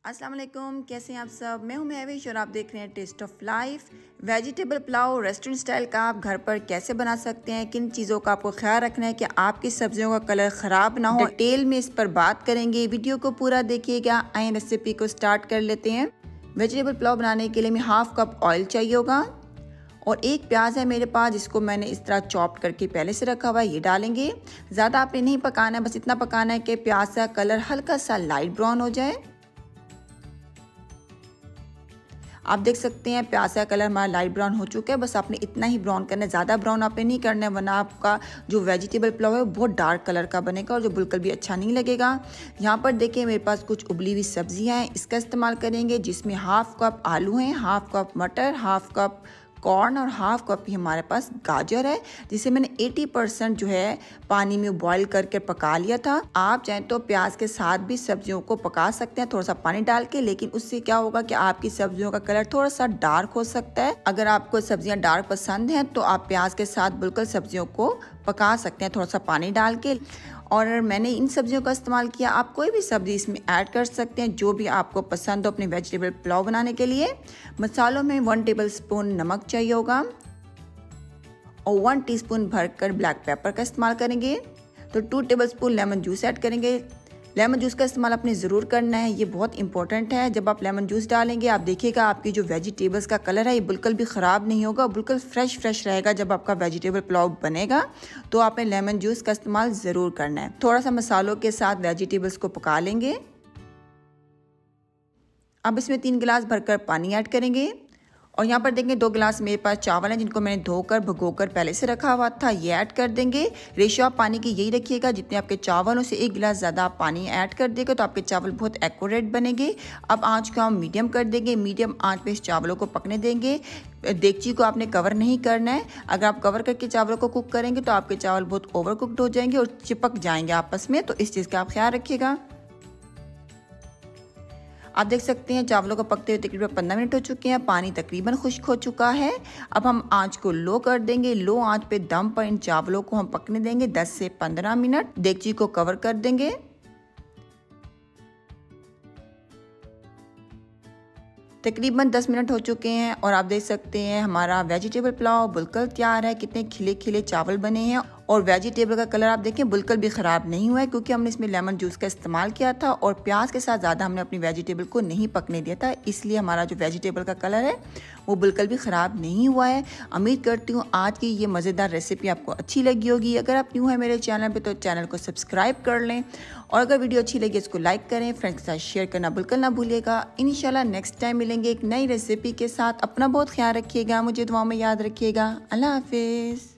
अस्सलाम वालेकुम, कैसे हैं आप सब। मैं हूं महविश और आप देख रहे हैं taste of life. Vegetable pulao restaurant style का आप घर पर कैसे बना सकते हैं, किन चीज़ों का आपको ख्याल रखना है कि आपकी सब्जियों का कलर ख़राब ना हो, डिटेल में इस पर बात करेंगे। वीडियो को पूरा देखिएगा। आए रेसिपी को स्टार्ट कर लेते हैं। वेजिटेबल पुलाव बनाने के लिए हमें हाफ कप ऑयल चाहिए होगा और एक प्याज है मेरे पास, जिसको मैंने इस तरह चॉप करके पहले से रखा हुआ है, ये डालेंगे। ज़्यादा आपने नहीं पकाना है, बस इतना पकाना है कि प्याज का कलर हल्का सा लाइट ब्राउन हो जाए। आप देख सकते हैं प्याज का कलर हमारा लाइट ब्राउन हो चुका है। बस आपने इतना ही ब्राउन करना है, ज़्यादा ब्राउन आपने नहीं करना है, वरना आपका जो वेजिटेबल पुलाव है वो बहुत डार्क कलर का बनेगा और जो बिल्कुल भी अच्छा नहीं लगेगा। यहाँ पर देखिए मेरे पास कुछ उबली हुई सब्जियाँ हैं, इसका इस्तेमाल करेंगे, जिसमें हाफ कप आलू हैं, हाफ कप मटर, हाफ कप कॉर्न और हाफ कप ही हमारे पास गाजर है, जिसे मैंने 80% जो है पानी में बॉईल करके पका लिया था। आप चाहें तो प्याज के साथ भी सब्जियों को पका सकते हैं थोड़ा सा पानी डाल के, लेकिन उससे क्या होगा कि आपकी सब्जियों का कलर थोड़ा सा डार्क हो सकता है। अगर आपको सब्जियां डार्क पसंद हैं तो आप प्याज के साथ बिल्कुल सब्जियों को पका सकते हैं थोड़ा सा पानी डाल के। और मैंने इन सब्जियों का इस्तेमाल किया, आप कोई भी सब्जी इसमें ऐड कर सकते हैं जो भी आपको पसंद हो अपने वेजिटेबल पुलाव बनाने के लिए। मसालों में 1 टेबलस्पून नमक चाहिए होगा और 1 टीस्पून भरकर ब्लैक पेपर का इस्तेमाल करेंगे। तो 2 टेबलस्पून लेमन जूस ऐड करेंगे। लेमन जूस का इस्तेमाल आपने ज़रूर करना है, ये बहुत इंपॉर्टेंट है। जब आप लेमन जूस डालेंगे आप देखिएगा आपकी जो वेजिटेबल्स का कलर है ये बिल्कुल भी ख़राब नहीं होगा, बिल्कुल फ्रेश रहेगा। जब आपका वेजिटेबल पुलाव बनेगा तो आपने लेमन जूस का इस्तेमाल ज़रूर करना है। थोड़ा सा मसालों के साथ वेजिटेबल्स को पका लेंगे। अब इसमें 3 गिलास भरकर पानी ऐड करेंगे और यहाँ पर देखेंगे 2 गिलास मेरे पास चावल हैं, जिनको मैंने धोकर भिगोकर पहले से रखा हुआ था, ये ऐड कर देंगे। रेशियो आप पानी की यही रखिएगा, जितने आपके चावल से 1 गिलास ज़्यादा आप पानी ऐड कर देंगे तो आपके चावल बहुत एक्यूरेट बनेंगे। अब आँच को हम मीडियम कर देंगे, मीडियम आँच पे इस चावलों को पकने देंगे। देगची को आपने कवर नहीं करना है, अगर आप कवर करके चावलों को कुक करेंगे तो आपके चावल बहुत ओवर कुकड हो जाएंगे और चिपक जाएंगे आपस में, तो इस चीज़ का आप ख्याल रखिएगा। आप देख सकते हैं चावलों को पकते हुए तकरीबन 15 मिनट हो चुके हैं, पानी तकरीबन खुश्क हो चुका है। अब हम आंच को लो कर देंगे, लो आंच पे दम पर इन चावलों को हम पकने देंगे 10 से 15 मिनट। देगची को कवर कर देंगे। तकरीबन 10 मिनट हो चुके हैं और आप देख सकते हैं हमारा वेजिटेबल पुलाव बिल्कुल तैयार है। कितने खिले खिले चावल बने हैं और वेजिटेबल का कलर आप देखें बिल्कुल भी ख़राब नहीं हुआ है, क्योंकि हमने इसमें लेमन जूस का इस्तेमाल किया था और प्याज के साथ ज़्यादा हमने अपनी वेजिटेबल को नहीं पकने दिया था, इसलिए हमारा जो वेजिटेबल का कलर है वो बिल्कुल भी ख़राब नहीं हुआ है। उम्मीद करती हूँ आज की ये मज़ेदार रेसिपी आपको अच्छी लगी होगी। अगर आप न्यू है मेरे चैनल पर तो चैनल को सब्सक्राइब कर लें और अगर वीडियो अच्छी लगी इसको लाइक करें, फ्रेंड्स के साथ शेयर करना बिल्कुल ना भूलिएगा। इंशाल्लाह नेक्स्ट टाइम मिलेंगे एक नई रेसिपी के साथ। अपना बहुत ख्याल रखिएगा, मुझे दुआ में याद रखिएगा। अल्लाह हाफिज़।